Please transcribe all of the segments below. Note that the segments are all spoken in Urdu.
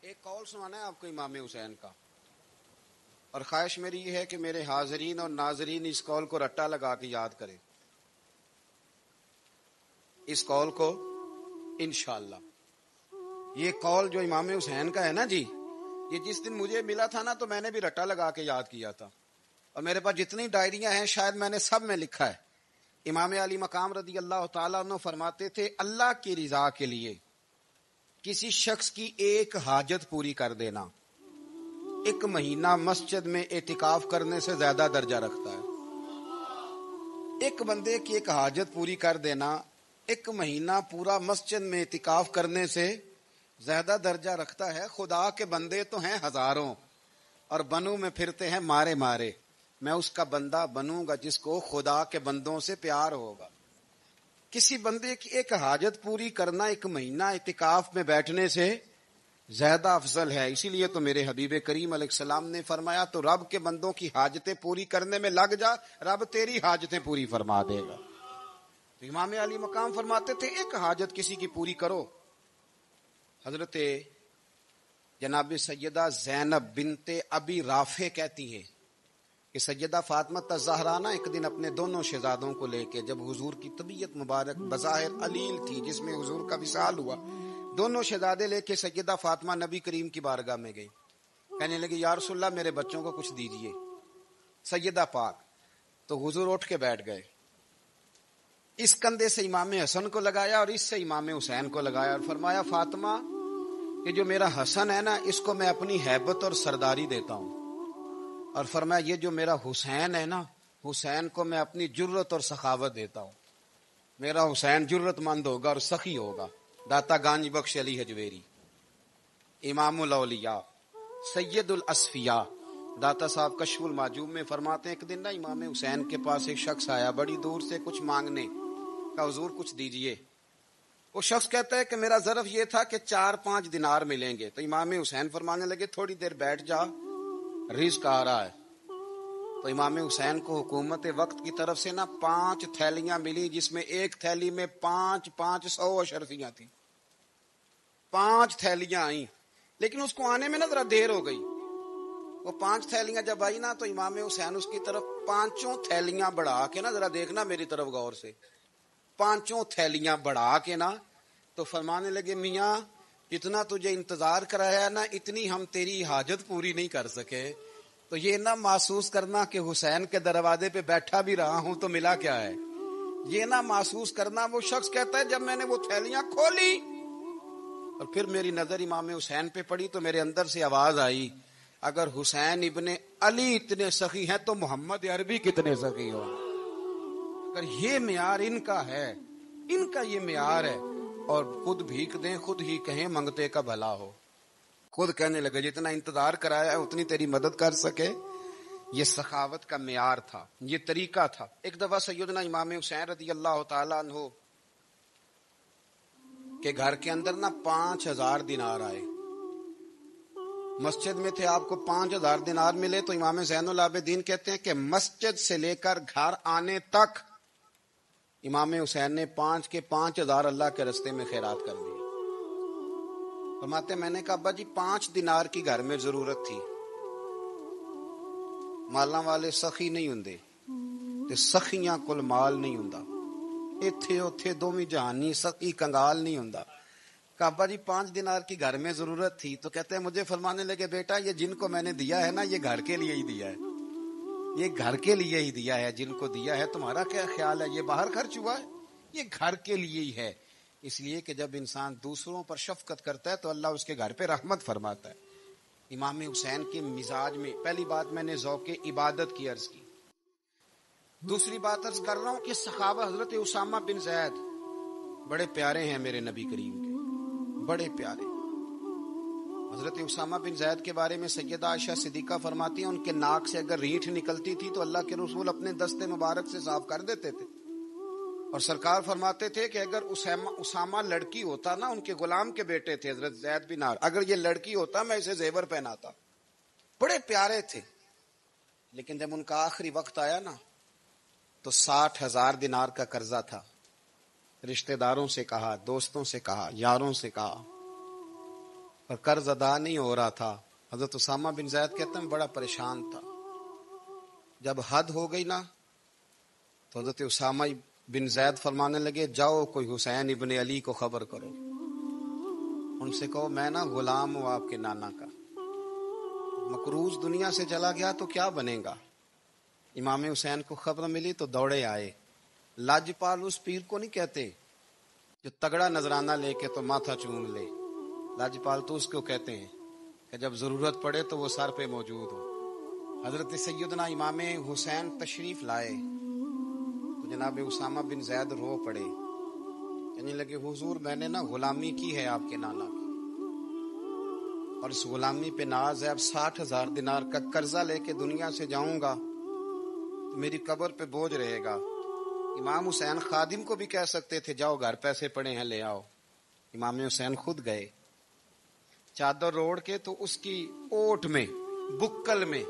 ایک قول سنانا ہے آپ کو امام حسین کا، اور خواہش میری یہ ہے کہ میرے حاضرین اور ناظرین اس قول کو رٹا لگا کے یاد کریں، اس قول کو انشاءاللہ۔ یہ قول جو امام حسین کا ہے نا جی، یہ جس دن مجھے ملا تھا نا تو میں نے بھی رٹا لگا کے یاد کیا تھا، اور میرے پاس جتنی ڈائریاں ہیں شاید میں نے سب میں لکھا ہے۔ امام علی مقام رضی اللہ تعالیٰ عنہ فرماتے تھے اللہ کی رضا کے لیے کسی شخص کی ایک حاجت پوری کر دینا 1 مہینہ مسجد میں اعتکاف کرنے سے زیادہ درجہ رکھتا ہے۔ ایک بندے کی ایک حاجت پوری کر دینا 1 مہینہ پورا مسجد میں اعتکاف کرنے سے زیادہ درجہ رکھتا ہے۔ خدا کے بندے تو ہیں ہزاروں اور بنوں میں پھرتے ہیں مارے مارے، میں اس کا بندہ بنوں گا جس کو خدا کے بندوں سے پیار ہوگا۔ کسی بندے کی ایک حاجت پوری کرنا 1 مہینہ اعتکاف میں بیٹھنے سے زیادہ افضل ہے۔ اسی لیے تو میرے حبیب کریم علیہ السلام نے فرمایا تو رب کے بندوں کی حاجتیں پوری کرنے میں لگ جا، رب تیری حاجتیں پوری فرما دے گا۔ تو امام علی مقام فرماتے تھے ایک حاجت کسی کی پوری کرو۔ حضرت جناب سیدہ زینب بنت ابی رافع کہتی ہیں کہ سیدہ فاطمہ الزہرا نا ایک دن اپنے دونوں شہزادوں کو لے کے، جب حضور کی طبیعت مبارک بظاہر علیل تھی جس میں حضور کا وصال ہوا، دونوں شہزادے لے کے سیدہ فاطمہ نبی کریم کی بارگاہ میں گئی، کہنے لگی یا رسول اللہ میرے بچوں کو کچھ دیجئے سیدہ پاک۔ تو حضور اٹھ کے بیٹھ گئے، اس کندھے سے امام حسن کو لگایا اور اس سے امام حسین کو لگایا، اور فرمایا فاطمہ کہ جو میرا حسن ہے نا اس کو میں اپنی ہیبت اور سرداری دیتا ہوں، اور فرمایا یہ جو میرا حسین ہے نا حسین کو میں اپنی جرت اور سخاوت دیتا ہوں۔ میرا حسین جرت مند ہوگا اور سخی ہوگا۔ داتا گانج بخش علی حجویری، امام الاولیاء، سید الاصفیاء، داتا صاحب کشف المعجوب میں فرماتے ہیں ایک دن نا امام حسین کے پاس ایک شخص آیا بڑی دور سے کچھ مانگنے کا، حضور کچھ دیجئے۔ وہ شخص کہتا ہے کہ میرا ظرف یہ تھا کہ 4-5 دینار ملیں گے۔ تو امام حسین فرمانے لگے تھوڑی دیر بیٹھ جا، رزق آ رہا ہے۔ تو امام حسین کو حکومت وقت کی طرف سے نا 5 تھیلیاں ملی، جس میں ایک تھیلی میں 500 اشرفیاں تھیں۔ 5 تھیلیاں آئیں، لیکن اس کو آنے میں نا ذرا دیر ہو گئی۔ وہ 5 تھیلیاں جب آئی نا تو امام حسین اس کی طرف 5 تھیلیاں بڑھا کے نا، ذرا دیکھنا میری طرف غور سے، 5 تھیلیاں بڑھا کے نا تو فرمانے لگے میاں جتنا تجھے انتظار کرایا ہے نا اتنی ہم تیری حاجت پوری نہیں کر سکے، تو یہ نہ محسوس کرنا کہ حسین کے دروازے پہ بیٹھا بھی رہا ہوں تو ملا کیا ہے، یہ نہ محسوس کرنا۔ وہ شخص کہتا ہے جب میں نے وہ تھیلیاں کھولی اور پھر میری نظر امام حسین پہ پڑی تو میرے اندر سے آواز آئی اگر حسین ابن علی اتنے سخی ہیں تو محمد عربی کتنے سخی ہو۔ اگر یہ معیار ان کا ہے، ان کا یہ معیار ہے، اور خود بھیک دیں خود ہی کہیں منگتے کا بھلا ہو، خود کہنے لگے جتنا انتظار کرایا ہے اتنی تیری مدد کر سکے۔ یہ سخاوت کا معیار تھا، یہ طریقہ تھا۔ ایک دفعہ سیدنا امام حسین رضی اللہ تعالیٰ عنہ کے گھر کے اندر نا 5000 دینار آئے، مسجد میں تھے، آپ کو 5000 دینار ملے تو امام زین العابدین کہتے ہیں کہ مسجد سے لے کر گھر آنے تک امام حسین نے 5 کے 5000 اللہ کے رستے میں خیرات کر دی۔ فرماتے میں نے کہا ابا جی 5 دینار کی گھر میں ضرورت تھی، مالاں والے سخی نہیں ہوندے تے سخیاں کل مال نہیں ہوندا، ایتھے اوتھے دوویں جہانی سخی کنگال نہیں ہوندا۔ کہا ابا جی 5 دینار کی گھر میں ضرورت تھی، تو کہتے ہیں مجھے فرمانے لگے بیٹا یہ جن کو میں نے دیا ہے نا یہ گھر کے لیے ہی دیا ہے، یہ گھر کے لیے ہی دیا ہے، جن کو دیا ہے تمہارا کیا خیال ہے یہ باہر خرچ ہوا ہے، یہ گھر کے لیے ہی ہے۔ اس لیے کہ جب انسان دوسروں پر شفقت کرتا ہے تو اللہ اس کے گھر پہ رحمت فرماتا ہے۔ امام حسین کے مزاج میں پہلی بات میں نے ذوق عبادت کی عرض کی، دوسری بات عرض کر رہا ہوں کہ صحابہ حضرت اسامہ بن زید بڑے پیارے ہیں میرے نبی کریم کے، بڑے پیارے۔ حضرت اسامہ بن زید کے بارے میں سیدہ عائشہ صدیقہ فرماتی ہیں ان کے ناک سے اگر ریٹھ نکلتی تھی تو اللہ کے رسول اپنے دستے مبارک سے صاف کر دیتے تھے، اور سرکار فرماتے تھے کہ اگر اسامہ لڑکی ہوتا نا، ان کے غلام کے بیٹے تھے حضرت زید بن عمرو، اگر یہ لڑکی ہوتا میں اسے زیور پہناتا۔ بڑے پیارے تھے، لیکن جب ان کا آخری وقت آیا نا تو 60,000 دینار کا قرضہ تھا، رشتہ داروں سے کہا، دوستوں سے کہا، یاروں سے کہا اور قرض ادا نہیں ہو رہا تھا. حضرت اسامہ بن زید کہتے ہیں بڑا پریشان تھا. جب حد ہو گئی نا تو حضرت اسامہ بن زید فرمانے لگے جاؤ کوئی حسین ابن علی کو خبر کرو، ان سے کہو میں نا غلام ہوں آپ کے نانا کا، مقروض دنیا سے چلا گیا تو کیا بنے گا. امام حسین کو خبر ملی تو دوڑے آئے. لاجپال اس پیر کو نہیں کہتے جو تگڑا نذرانہ لے کے تو ماتھا چوم لے، لاجپال تو اس کو کہتے ہیں کہ جب ضرورت پڑے تو وہ سر پہ موجود ہو. حضرت سیدنا امام حسین تشریف لائے تو جناب اسامہ بن زید رو پڑے، کہنے لگے حضور میں نے نا غلامی کی ہے آپ کے نانا کی، اور اس غلامی پہ ناز ہے. اب 60,000 دینار کا قرضہ لے کے دنیا سے جاؤں گا تو میری قبر پہ بوجھ رہے گا. امام حسین خادم کو بھی کہہ سکتے تھے جاؤ گھر پیسے پڑے ہیں لے آؤ. امام حسین خود گئے، چادر روڑ کے تو اس کی اوٹ میں بکل میں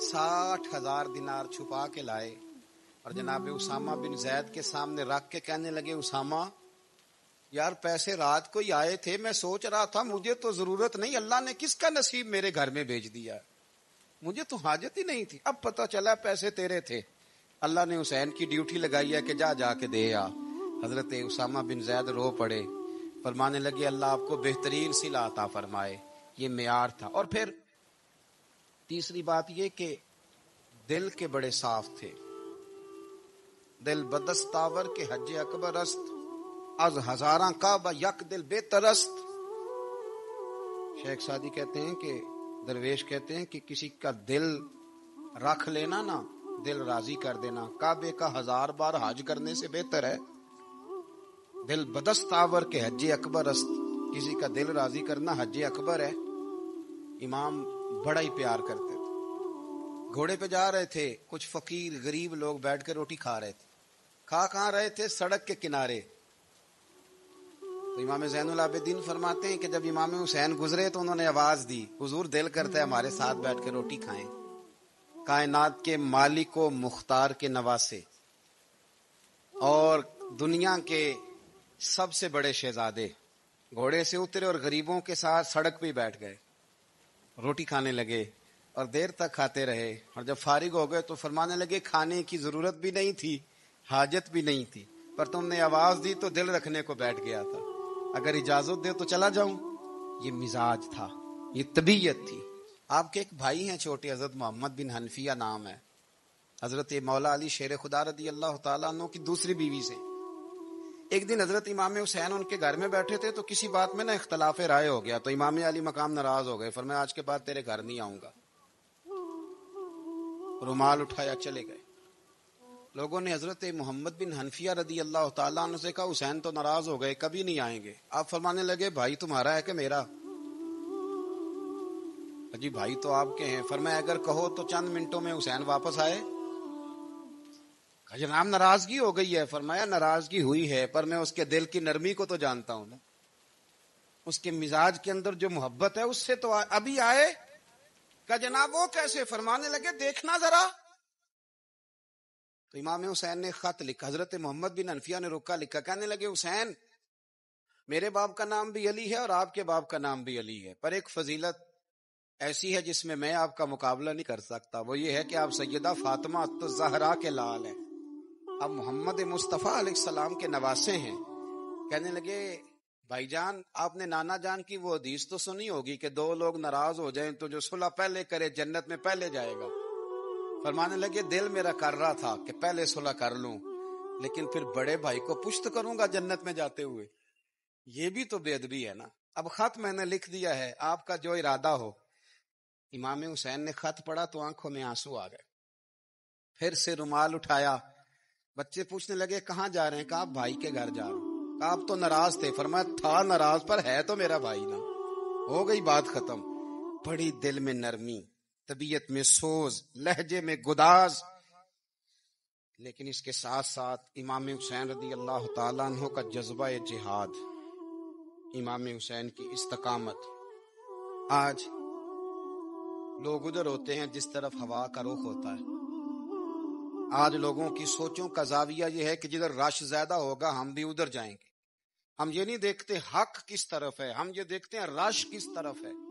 60,000 دینار چھپا کے لائے اور جناب اسامہ بن زید کے سامنے رکھ کے کہنے لگے اسامہ یار پیسے رات کو ہی آئے تھے، میں سوچ رہا تھا مجھے تو ضرورت نہیں، اللہ نے کس کا نصیب میرے گھر میں بھیج دیا، مجھے تو حاجت ہی نہیں تھی، اب پتہ چلا پیسے تیرے تھے. اللہ نے حسین کی ڈیوٹی لگائی ہے کہ جا کے دے آ. حضرت اسامہ بن زید رو پڑے، فرمانے لگے اللہ آپ کو بہترین صلہ عطا فرمائے. یہ معیار تھا. اور پھر تیسری بات یہ کہ دل کے بڑے صاف تھے. دل بدستاور کے حج اکبر است، از ہزاراں کعبہ یک دل بہتر است. شیخ سعدی کہتے ہیں کہ درویش کہتے ہیں کہ کسی کا دل رکھ لینا نا، دل راضی کر دینا، کعبے کا 1000 بار حج کرنے سے بہتر ہے. دل بدستاور کے حج اکبر است، کسی کا دل راضی کرنا حج اکبر ہے. امام بڑا ہی پیار کرتے تھے. گھوڑے پہ جا رہے تھے، کچھ فقیر غریب لوگ بیٹھ کے روٹی کھا رہے تھے. کہاں رہے تھے؟ سڑک کے کنارے. تو امام زین العابدین فرماتے ہیں کہ جب امام حسین گزرے تو انہوں نے آواز دی حضور دل کرتا ہے ہمارے ساتھ بیٹھ کے روٹی کھائیں. کائنات کے مالک و مختار کے نواسے اور دنیا کے سب سے بڑے شہزادے گھوڑے سے اترے اور غریبوں کے ساتھ سڑک پہ بیٹھ گئے، روٹی کھانے لگے اور دیر تک کھاتے رہے. اور جب فارغ ہو گئے تو فرمانے لگے کھانے کی ضرورت بھی نہیں تھی، حاجت بھی نہیں تھی، پر تم نے آواز دی تو دل رکھنے کو بیٹھ گیا تھا، اگر اجازت دے تو چلا جاؤں. یہ مزاج تھا، یہ طبیعت تھی. آپ کے ایک بھائی ہیں چھوٹے، حضرت محمد بن حنفیہ نام ہے، حضرت مولا علی شیر خدا رضی اللہ تعالیٰ عنہ کی دوسری بیوی سے. ایک دن حضرت امام حسین ان کے گھر میں بیٹھے تھے تو کسی بات میں نا اختلاف رائے ہو گیا، تو امام علی مقام ناراض ہو گئے، فرمایا آج کے بعد تیرے گھر نہیں آؤں گا. رومال اٹھایا چلے گئے. لوگوں نے حضرت محمد بن حنفیہ رضی اللہ تعالیٰ عنہ سے کہا حسین تو ناراض ہو گئے، کبھی نہیں آئیں گے. آپ فرمانے لگے بھائی تمہارا ہے کہ میرا؟ جی بھائی تو آپ کے ہیں. فرمایا اگر کہو تو چند منٹوں میں حسین واپس آئے. جناب ناراضگی ہو گئی ہے. فرمایا ناراضگی ہوئی ہے پر میں اس کے دل کی نرمی کو تو جانتا ہوں نا، اس کے مزاج کے اندر جو محبت ہے اس سے تو ابھی آئے. کہ جناب وہ کیسے؟ فرمانے لگے دیکھنا ذرا. تو امام حسین نے خط لکھا، حضرت محمد بن حنفیہ نے رکا لکھا، کہنے لگے حسین میرے باپ کا نام بھی علی ہے اور آپ کے باپ کا نام بھی علی ہے، پر ایک فضیلت ایسی ہے جس میں آپ کا مقابلہ نہیں کر سکتا، وہ یہ ہے کہ آپ سیدہ فاطمہ الزہرا کے لال ہیں، آپ محمد مصطفیٰ علیہ السلام کے نواسے ہیں. کہنے لگے بھائی جان آپ نے نانا جان کی وہ حدیث تو سنی ہوگی کہ دو لوگ ناراض ہو جائیں تو جو صلح پہلے کرے جنت میں پہلے جائے گا. فرمانے لگے دل میرا کر رہا تھا کہ پہلے صلح کر لوں، لیکن پھر بڑے بھائی کو پشت کروں گا جنت میں جاتے ہوئے، یہ بھی تو بے ادبی ہے نا. اب خط میں نے لکھ دیا ہے، آپ کا جو ارادہ ہو. امام حسین نے خط پڑھا تو آنکھوں میں آنسو آ گئے. پھر سے رومال اٹھایا. بچے پوچھنے لگے کہاں جا رہے ہیں؟ کہا بھائی کے گھر جا رہا ہوں. کہا آپ تو ناراض تھے. فرمایا تھا ناراض پر ہے تو میرا بھائی نا. ہو گئی بات ختم. بڑی دل میں نرمی، طبیعت میں سوز، لہجے میں گداز، لیکن اس کے ساتھ ساتھ امام حسین رضی اللہ تعالیٰ عنہ کا جذبہ جہاد، امام حسین کی استقامت. آج لوگ ادھر ہوتے ہیں جس طرف ہوا کا رخ ہوتا ہے. آج لوگوں کی سوچوں کا زاویہ یہ ہے کہ جدھر رش زیادہ ہوگا ہم بھی ادھر جائیں گے. ہم یہ نہیں دیکھتے حق کس طرف ہے، ہم یہ دیکھتے ہیں رش کس طرف ہے.